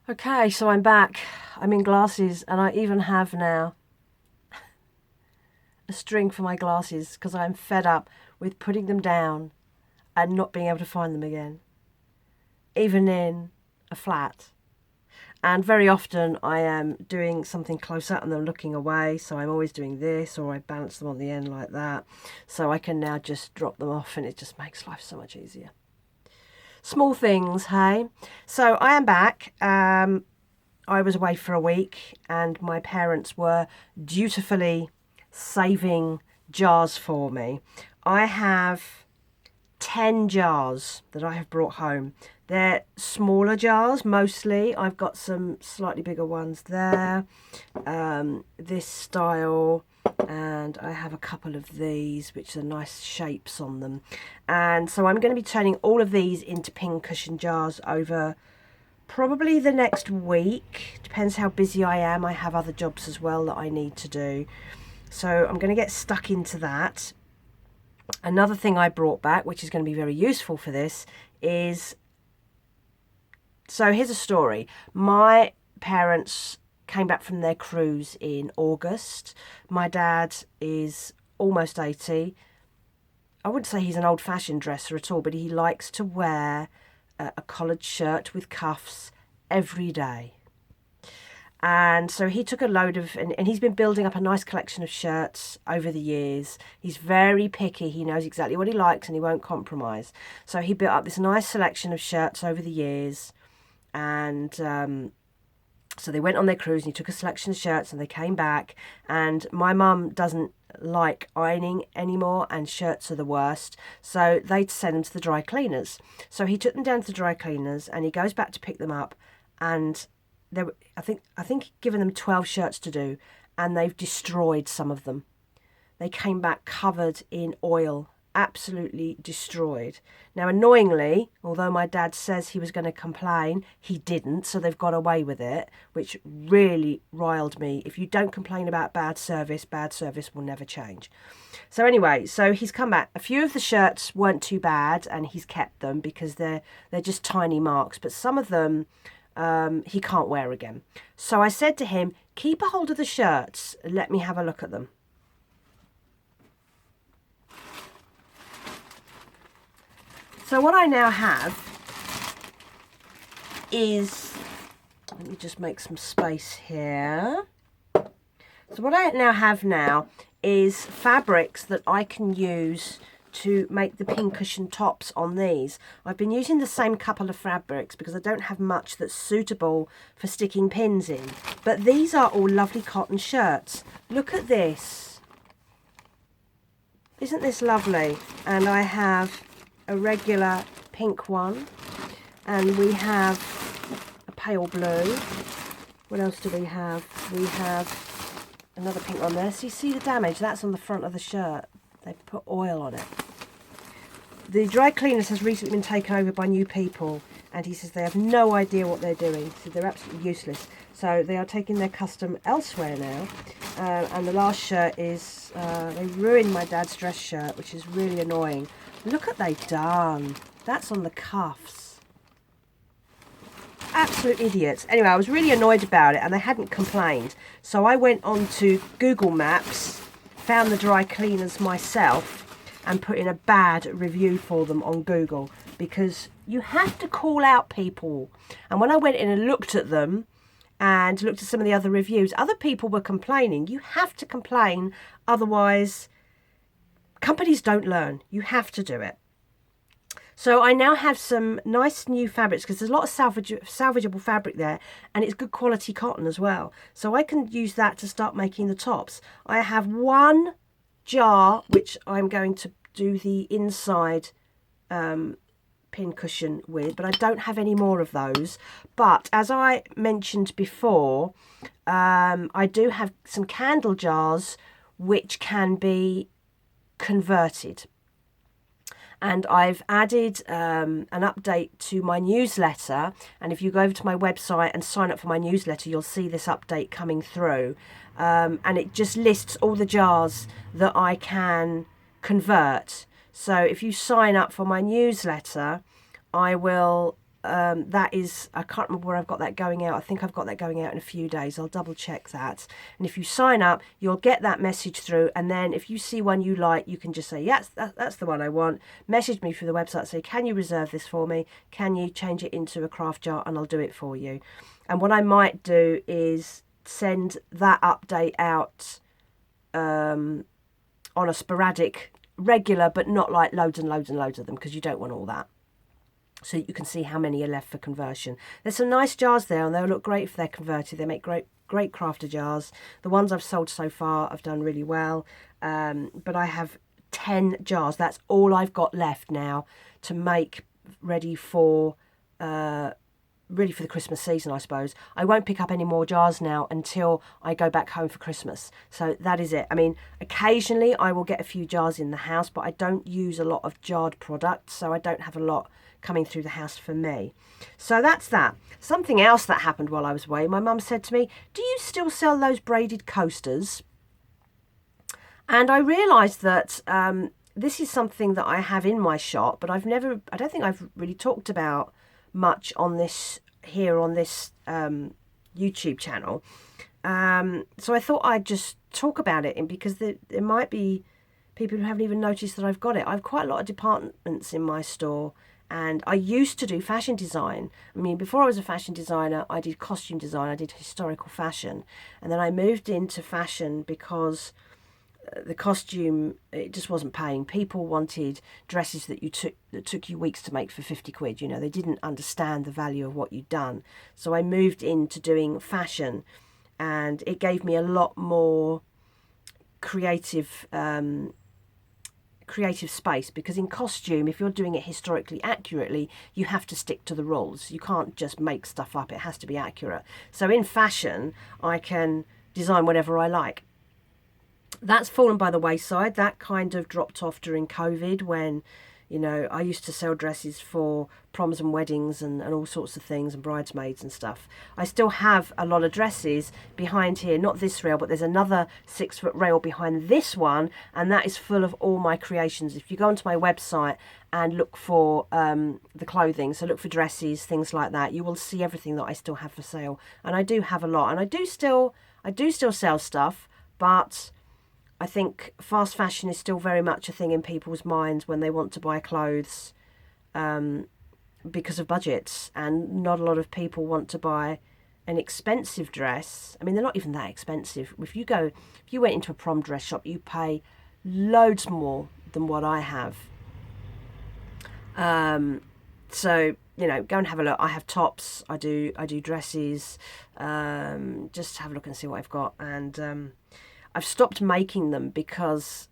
Okay, so I'm back. I'm in glasses and I even have now a string for my glasses because I'm fed up with putting them down and not being able to find them again, even in a flat. And very often I am doing something close up and I'm looking away, so I'm always doing this, or I balance them on the end like that. So I can now just drop them off and it just makes life so much easier. Small things, hey? So I am back. I was away for a week and my parents were dutifully saving jars for me. I have 10 jars that I have brought home. They're smaller jars mostly. I've got some slightly bigger ones there, this style, and I have a couple of these which are nice shapes on them. And so I'm going to be turning all of these into pincushion jars over probably the next week. Depends how busy I am. I have other jobs as well that I need to do. So I'm going to get stuck into that. Another thing I brought back, which is going to be very useful for this, is... So here's a story. My parents came back from their cruise in August. My dad is almost 80. I wouldn't say he's an old-fashioned dresser at all, but he likes to wear a collared shirt with cuffs every day. And so he took a load of, and he's been building up a nice collection of shirts over the years. He's very picky. He knows exactly what he likes and he won't compromise. So he built up this nice selection of shirts over the years. And so they went on their cruise and he took a selection of shirts and they came back. And my mum doesn't like ironing anymore and shirts are the worst. So they'd send them to the dry cleaners. So he took them down to the dry cleaners and he goes back to pick them up and there were, I think given them 12 shirts to do and they've destroyed some of them. They came back covered in oil, absolutely destroyed. Now annoyingly, although my dad says he was going to complain, he didn't, so they've got away with it, which really riled me. If you don't complain about bad service will never change. So anyway, so he's come back. A few of the shirts weren't too bad and he's kept them because they're just tiny marks, but some of them he can't wear again. So I said to him, keep a hold of the shirts and let me have a look at them. So what I now have is, let me just make some space here. So what I now have is fabrics that I can use to make the pincushion tops on these. I've been using the same couple of fabrics because I don't have much that's suitable for sticking pins in. But these are all lovely cotton shirts. Look at this. Isn't this lovely? And I have a regular pink one. And we have a pale blue. What else do we have? We have another pink one there. So you see the damage? That's on the front of the shirt. They put oil on it. The dry cleaners has recently been taken over by new people and he says they have no idea what they're doing, so they're absolutely useless. So they are taking their custom elsewhere now. And the last shirt is, they ruined my dad's dress shirt, which is really annoying. Look what they've done. That's on the cuffs. Absolute idiots. Anyway, I was really annoyed about it and they hadn't complained. So I went on to Google Maps, found the dry cleaners myself and put in a bad review for them on Google because you have to call out people. And when I went in and looked at them and looked at some of the other reviews, other people were complaining. You have to complain, otherwise companies don't learn. You have to do it. So I now have some nice new fabrics because there's a lot of salvageable fabric there and it's good quality cotton as well. So I can use that to start making the tops. I have one jar which I'm going to do the inside pincushion with, but I don't have any more of those. But as I mentioned before, I do have some candle jars which can be converted. And I've added an update to my newsletter. And if you go over to my website and sign up for my newsletter, you'll see this update coming through. And it just lists all the jars that I can convert. So if you sign up for my newsletter, I will that is, I can't remember where I've got that going out. I think I've got that going out in a few days. I'll double check that. And if you sign up, you'll get that message through. And then if you see one you like, you can just say, yes, that's the one I want. Message me through the website. Say, can you reserve this for me? Can you change it into a craft jar? And I'll do it for you. And what I might do is send that update out on a sporadic, regular, but not like loads and loads and loads of them, because you don't want all that. So you can see how many are left for conversion. There's some nice jars there, and they'll look great if they're converted. They make great crafter jars. The ones I've sold so far have done really well. But I have 10 jars. That's all I've got left now to make ready for really for the Christmas season, I suppose. I won't pick up any more jars now until I go back home for Christmas. So that is it. I mean, occasionally I will get a few jars in the house, but I don't use a lot of jarred products, so I don't have a lot coming through the house for me. So that's that. Something else that happened while I was away, my mum said to me, do you still sell those braided coasters? And I realised that this is something that I have in my shop, but I don't think I've really talked about much on this YouTube channel. So I thought I'd just talk about it, because there might be people who haven't even noticed that I've got it. I have quite a lot of departments in my store, and I used to do fashion design. I mean, before I was a fashion designer, I did costume design, I did historical fashion, and then I moved into fashion because the costume, it just wasn't paying. People wanted dresses that took you weeks to make for 50 quid. You know, they didn't understand the value of what you'd done. So I moved into doing fashion, and it gave me a lot more creative space, because in costume, if you're doing it historically accurately, you have to stick to the rules. You can't just make stuff up. It has to be accurate. So in fashion, I can design whatever I like. That's fallen by the wayside. That kind of dropped off during COVID, when, you know, I used to sell dresses for proms and weddings and all sorts of things, and bridesmaids and stuff. I still have a lot of dresses behind here, not this rail, but there's another 6-foot rail behind this one, and that is full of all my creations. If you go onto my website and look for the clothing, so look for dresses, things like that, you will see everything that I still have for sale. And I do have a lot, and I do still sell stuff, but I think fast fashion is still very much a thing in people's minds when they want to buy clothes, because of budgets, and not a lot of people want to buy an expensive dress. I mean, they're not even that expensive. If you went into a prom dress shop, you pay loads more than what I have. So, you know, go and have a look. I have tops, I do dresses. Just have a look and see what I've got. And I've stopped making them because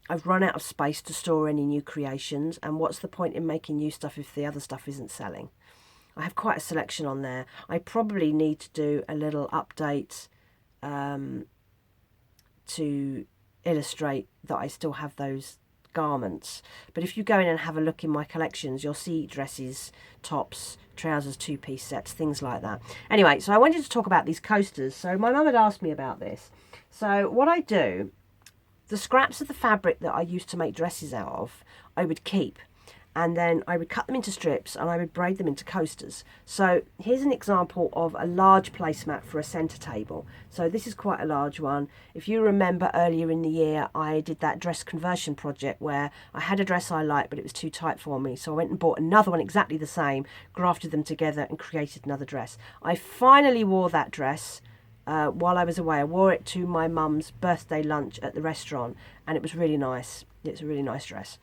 I've run out of space to store any new creations, and what's the point in making new stuff if the other stuff isn't selling? I have quite a selection on there. I probably need to do a little update to illustrate that I still have those garments. But if you go in and have a look in my collections, you'll see dresses, tops, trousers, two-piece sets, things like that. Anyway, so I wanted to talk about these coasters. So my mum had asked me about this. So what I do, the scraps of the fabric that I used to make dresses out of, I would keep, and then I would cut them into strips and I would braid them into coasters. So here's an example of a large placemat for a centre table. So this is quite a large one. If you remember earlier in the year, I did that dress conversion project where I had a dress I liked, but it was too tight for me. So I went and bought another one exactly the same, grafted them together and created another dress. I finally wore that dress while I was away. I wore it to my mum's birthday lunch at the restaurant, and it was really nice. It's a really nice dress.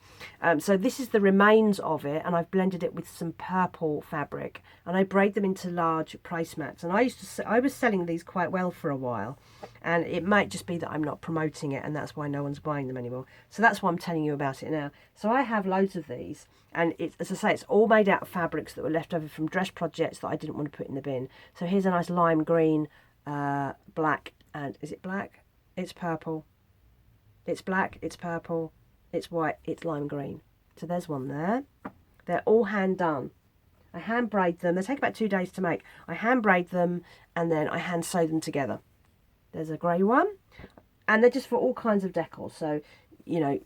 So this is the remains of it, and I've blended it with some purple fabric, and I braid them into large placemats. And I was selling these quite well for a while, and it might just be that I'm not promoting it, and that's why no one's buying them anymore. So that's why I'm telling you about it now. So I have loads of these, and it's, as I say, it's all made out of fabrics that were left over from dress projects that I didn't want to put in the bin. So here's a nice lime green, black, and is it black? It's purple. It's black, it's purple, it's white, it's lime green. So there's one there. They're all hand done. I hand braid them. They take about 2 days to make. I hand braid them and then I hand sew them together. There's a grey one, and they're just for all kinds of decor. So, you know,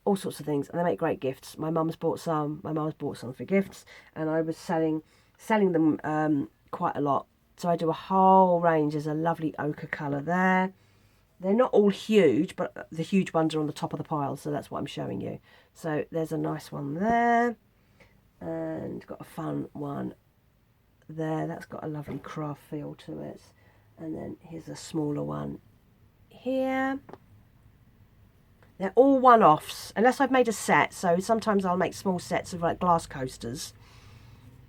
all sorts of things, and they make great gifts. My mum's bought some. My mum's bought some for gifts, and I was selling selling them quite a lot. So I do a whole range. There's a lovely ochre colour there. They're not all huge, but the huge ones are on the top of the pile, so that's what I'm showing you. So there's a nice one there, and got a fun one there. That's got a lovely craft feel to it. And then here's a smaller one here. They're all one-offs, unless I've made a set. So sometimes I'll make small sets of like glass coasters.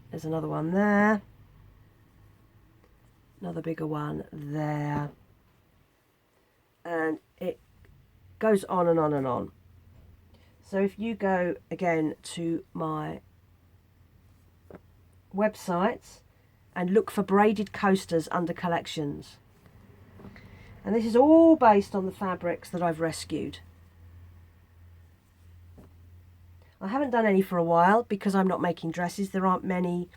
There's another one there. Another bigger one there. And it goes on and on and on. So if you go again to my website and look for braided coasters under collections, and this is all based on the fabrics that I've rescued. I haven't done any for a while because I'm not making dresses. There aren't many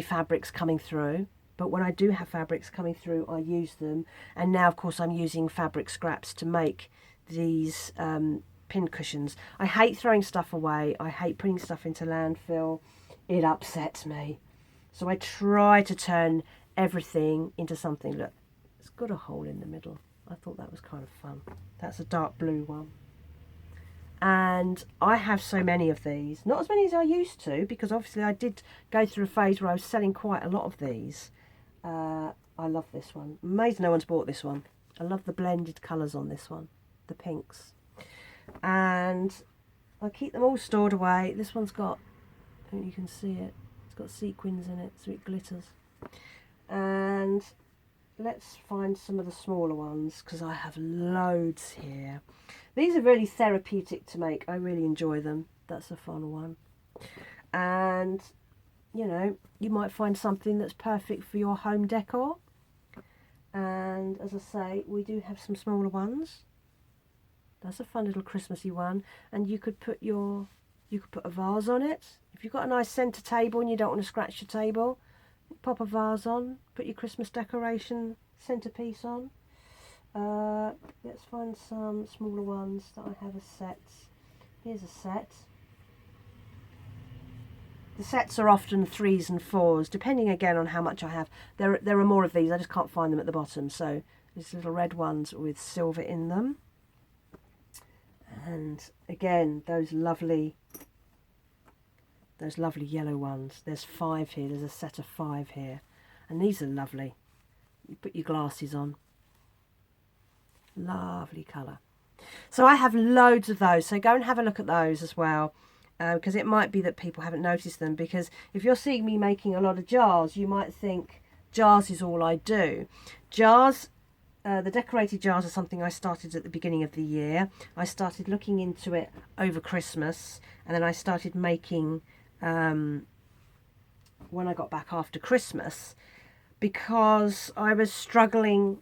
fabrics coming through. But when I do have fabrics coming through, I use them. And now, of course, I'm using fabric scraps to make these pin cushions. I hate throwing stuff away. I hate putting stuff into landfill. It upsets me. So I try to turn everything into something. Look, it's got a hole in the middle. I thought that was kind of fun. That's a dark blue one. And I have so many of these. Not as many as I used to, because obviously I did go through a phase where I was selling quite a lot of these. I love this one. Amazed no one's bought this one. I love the blended colours on this one, the pinks. And I keep them all stored away. This one's got, I think you can see it, it's got sequins in it, so it glitters. And let's find some of the smaller ones, because I have loads here. These are really therapeutic to make. I really enjoy them. That's a fun one. And you know, you might find something that's perfect for your home decor. And as I say, we do have some smaller ones. That's a fun little Christmassy one. And you could put a vase on it. If you've got a nice centre table and you don't want to scratch your table, pop a vase on, put your Christmas decoration centrepiece on. Let's find some smaller ones that I have as sets. Here's a set. The sets are often 3s and 4s, depending again on how much I have. There are more of these, I just can't find them at the bottom. So these little red ones with silver in them. And again, those lovely yellow ones. There's 5 here, there's a set of 5 here. And these are lovely. You put your glasses on. Lovely colour. So I have loads of those, so go and have a look at those as well. Because it might be that people haven't noticed them, because if you're seeing me making a lot of jars, you might think jars is all I do. Jars, the decorated jars are something I started at the beginning of the year. I started looking into it over Christmas, and then I started making when I got back after Christmas, because I was struggling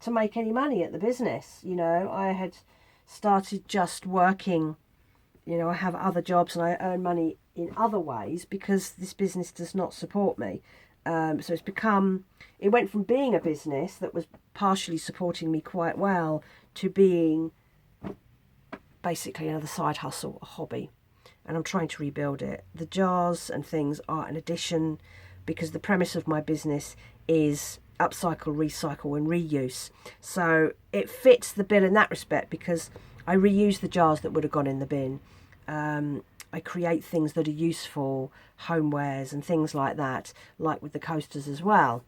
to make any money at the business. You know, I had started just working. You know, I have other jobs and I earn money in other ways because this business does not support me. So it went from being a business that was partially supporting me quite well to being basically another side hustle, a hobby. And I'm trying to rebuild it. The jars and things are an addition, because the premise of my business is upcycle, recycle and reuse. So it fits the bill in that respect, because I reuse the jars that would have gone in the bin. I create things that are useful, homewares and things like that, like with the coasters as well.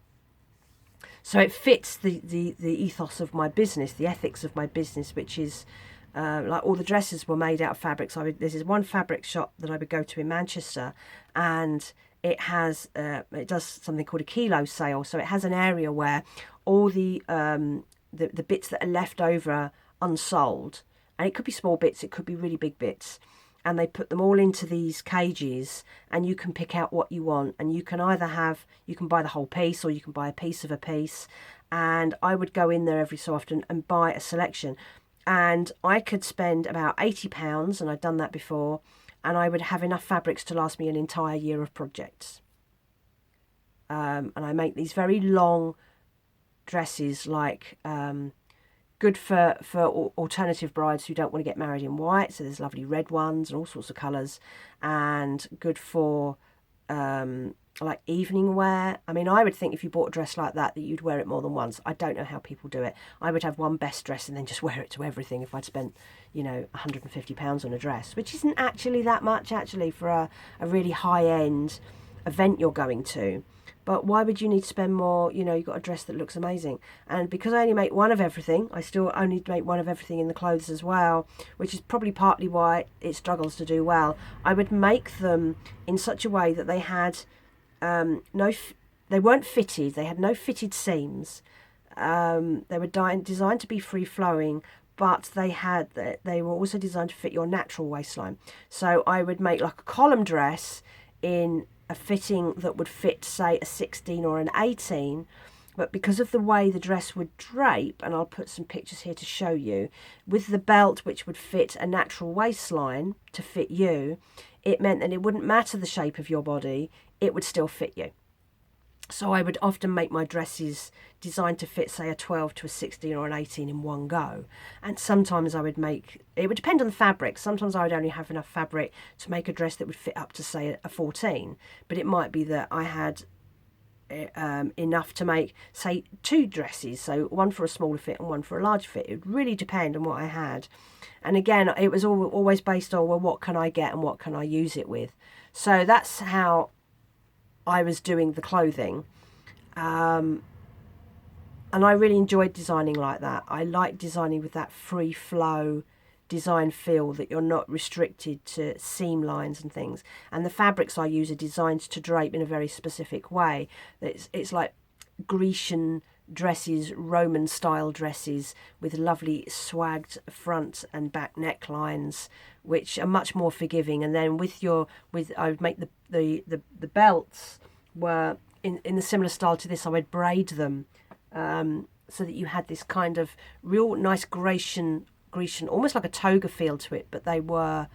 So it fits the ethos of my business, the ethics of my business, which is like all the dresses were made out of fabrics. This is one fabric shop that I would go to in Manchester, and it does something called a kilo sale. So it has an area where all the bits that are left over unsold, and it could be small bits, it could be really big bits, and they put them all into these cages, and you can pick out what you want, and you can you can buy the whole piece, or you can buy a piece of a piece. And I would go in there every so often and buy a selection, and I could spend about £80, and I'd done that before, and I would have enough fabrics to last me an entire year of projects. And I make these very long dresses, like good for alternative brides who don't want to get married in white. So there's lovely red ones and all sorts of colours, and good for like evening wear. I mean, I would think if you bought a dress like that you'd wear it more than once. I don't know how people do it. I would have one best dress and then just wear it to everything if I'd spent, you know, £150 on a dress, which isn't actually that much actually for a really high-end event you're going to. But why would you need to spend more? You know, you've got a dress that looks amazing. And because I only make one of everything, I still only make one of everything in the clothes as well, which is probably partly why it struggles to do well. I would make them in such a way that they had they weren't fitted. They had no fitted seams. They were designed to be free flowing, but they were also designed to fit your natural waistline. So I would make like a column dress in a fitting that would fit, say, a 16 or an 18, but because of the way the dress would drape, and I'll put some pictures here to show you, with the belt which would fit a natural waistline to fit you, it meant that it wouldn't matter the shape of your body, it would still fit you. So I would often make my dresses designed to fit, say, a 12 to a 16 or an 18 in one go. And sometimes I would make, it would depend on the fabric. Sometimes I would only have enough fabric to make a dress that would fit up to, say, a 14. But it might be that I had enough to make, say, 2 dresses. So one for a smaller fit and one for a larger fit. It would really depend on what I had. And again, it was always based on, well, what can I get and what can I use it with? So that's how I was doing the clothing, and I really enjoyed designing like that. I like designing with that free flow design feel, that you're not restricted to seam lines and things, and the fabrics I use are designed to drape in a very specific way. It's like Grecian dresses, Roman style dresses with lovely swagged front and back necklines, which are much more forgiving. And then I would make the belts were in the similar style to this. I would braid them so that you had this kind of real nice Grecian, almost like a toga feel to it, but they were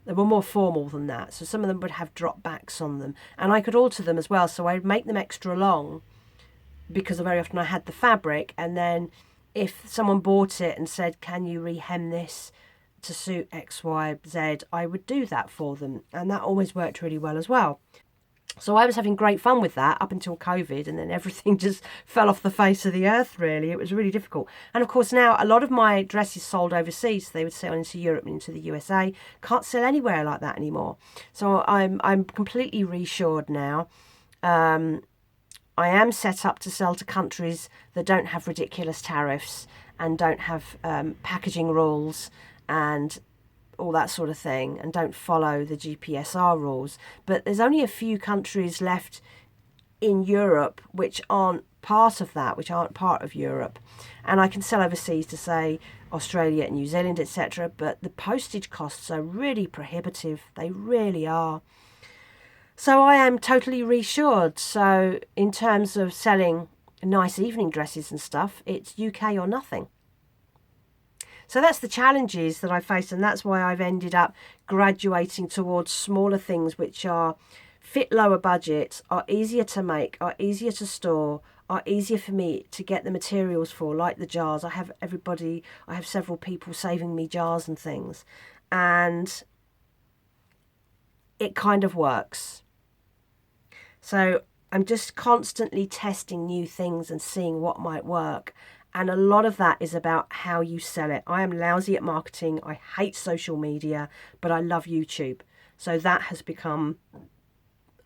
more formal than that. So some of them would have drop backs on them, and I could alter them as well. So I'd make them extra long, because very often I had the fabric, and then if someone bought it and said, can you rehem this to suit X, Y, Z, I would do that for them, and that always worked really well as well. So I was having great fun with that up until COVID, and then everything just fell off the face of the earth, really. It was really difficult. And of course now a lot of my dresses sold overseas. So they would sell into Europe and into the USA. Can't sell anywhere like that anymore. So I'm completely reassured now. I am set up to sell to countries that don't have ridiculous tariffs and don't have packaging rules and all that sort of thing, and don't follow the GPSR rules. But there's only a few countries left in Europe which aren't part of that, which aren't part of Europe. And I can sell overseas to, say, Australia and New Zealand, etc. But the postage costs are really prohibitive. They really are. So I am totally reassured. So in terms of selling nice evening dresses and stuff, it's UK or nothing. So that's the challenges that I face, and that's why I've ended up graduating towards smaller things which are fit lower budget, are easier to make, are easier to store, are easier for me to get the materials for, like the jars. I have several people saving me jars and things, and it kind of works. So I'm just constantly testing new things and seeing what might work. And a lot of that is about how you sell it. I am lousy at marketing. I hate social media, but I love YouTube. So that has become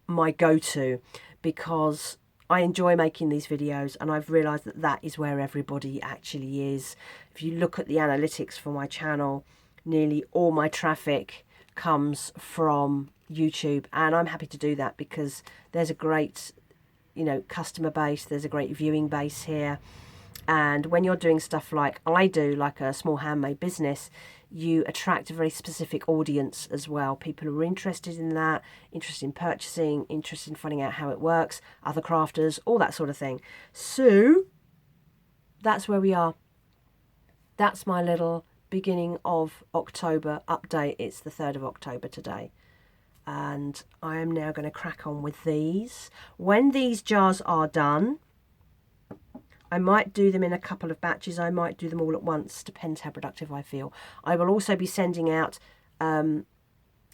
my go-to, because I enjoy making these videos, and I've realised that that is where everybody actually is. If you look at the analytics for my channel, nearly all my traffic comes from YouTube, and I'm happy to do that because there's a great, customer base. There's a great viewing base here. And when you're doing stuff like I do, like a small handmade business, you attract a very specific audience as well. People who are interested in that, interested in purchasing, interested in finding out how it works, other crafters, all that sort of thing. So that's where we are. That's my little beginning of October update. It's the 3rd of October today. And I am now going to crack on with these. When these jars are done, I might do them in a couple of batches. I might do them all at once. Depends how productive I feel. I will also be sending out a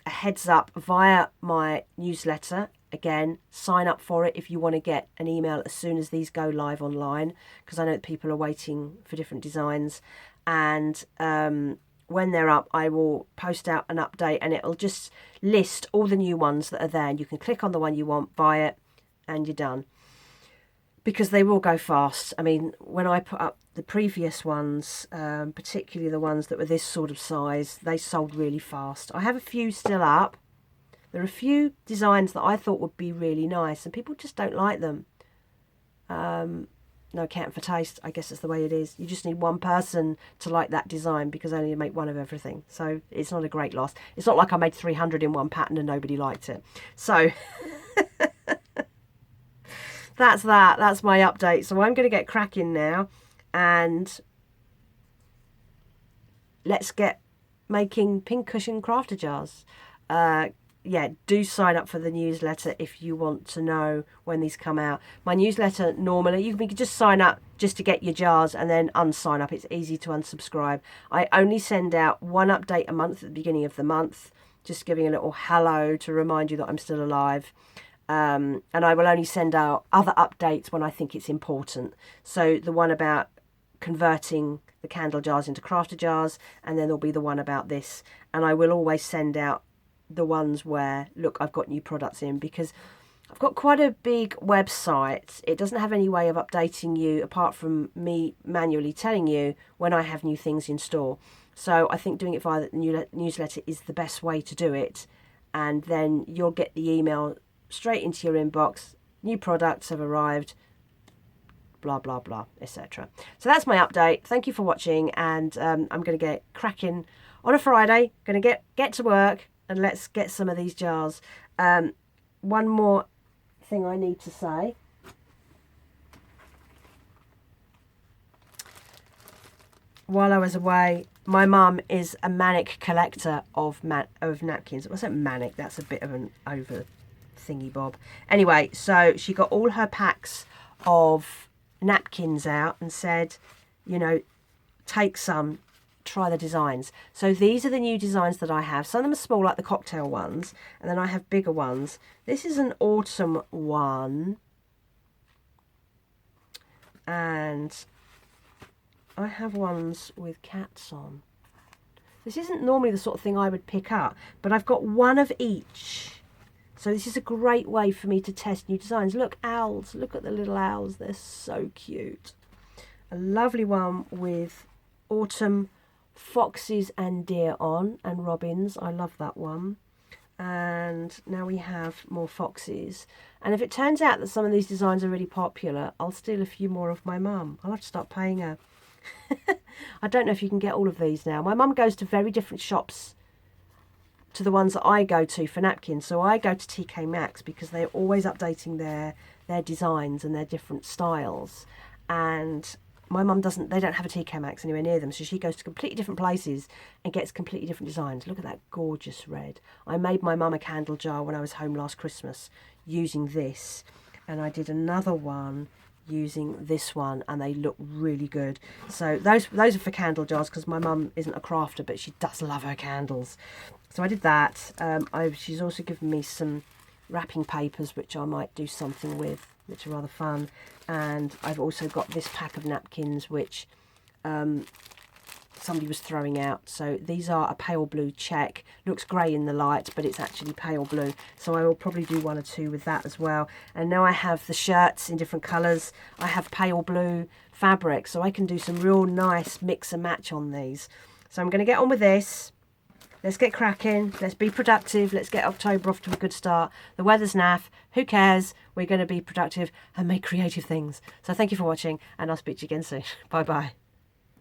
heads up via my newsletter Again, sign up for it if you want to get an email as soon as these go live online, because I know that people are waiting for different designs. And when they're up, I will post out an update, and it'll just list all the new ones that are there. And you can click on the one you want, buy it, and you're done. Because they will go fast. I mean, when I put up the previous ones, particularly the ones that were this sort of size, they sold really fast. I have a few still up. There are a few designs that I thought would be really nice, and people just don't like them. No accounting for taste, I guess it's the way it is. You just need one person to like that design, because I only make one of everything. So it's not a great loss. It's not like I made 300 in one pattern and nobody liked it. So that's that. That's my update. So I'm going to get cracking now, and let's get making pincushion crafter jars. Yeah, do sign up for the newsletter if you want to know when these come out. My newsletter, normally, you can just sign up just to get your jars and then unsign up. It's easy to unsubscribe. I only send out one update a month at the beginning of the month, just giving a little hello to remind you that I'm still alive. And I will only send out other updates when I think it's important. So the one about converting the candle jars into crafter jars, and then there'll be the one about this. And I will always send out the ones where, look, I've got new products in, because I've got quite a big website. It doesn't have any way of updating you apart from me manually telling you when I have new things in store. So I think doing it via the newsletter is the best way to do it, and then you'll get the email straight into your inbox. New products have arrived, blah blah blah, etc. So that's my update. Thank you for watching, and I'm going to get cracking on a Friday. Going to get to work, and let's get some of these jars. One more thing I need to say. While I was away, my mum is a manic collector of napkins. It wasn't manic, that's a bit of an over thingy bob. Anyway, so she got all her packs of napkins out and said, you know, take some, try the designs. So these are the new designs that I have. Some of them are small, like the cocktail ones, and then I have bigger ones. This is an autumn one, and I have ones with cats on. This isn't normally the sort of thing I would pick up, but I've got one of each. So this is a great way for me to test new designs. Look, owls. Look at the little owls. They're so cute. A lovely one with autumn foxes and deer on, and robins. I love that one. And now we have more foxes. And if it turns out that some of these designs are really popular, I'll steal a few more of my mum. I'll have to start paying her. I don't know if you can get all of these now. My mum goes to very different shops to the ones that I go to for napkins. So I go to TK Maxx because they're always updating their designs and their different styles. And my mum they don't have a TK Maxx anywhere near them, so she goes to completely different places and gets completely different designs. Look at that gorgeous red. I made my mum a candle jar when I was home last Christmas using this, and I did another one using this one, and they look really good. So those are for candle jars, because my mum isn't a crafter, but she does love her candles. So I did that. She's also given me some wrapping papers, which I might do something with, which are rather fun. And I've also got this pack of napkins, which somebody was throwing out. So these are a pale blue check. Looks grey in the light, but it's actually pale blue. So I will probably do one or two with that as well. And now I have the shirts in different colours. I have pale blue fabric, so I can do some real nice mix and match on these. So I'm going to get on with this. Let's get cracking. Let's be productive. Let's get October off to a good start. The weather's naff. Who cares? We're going to be productive and make creative things. So thank you for watching, and I'll speak to you again soon. Bye-bye.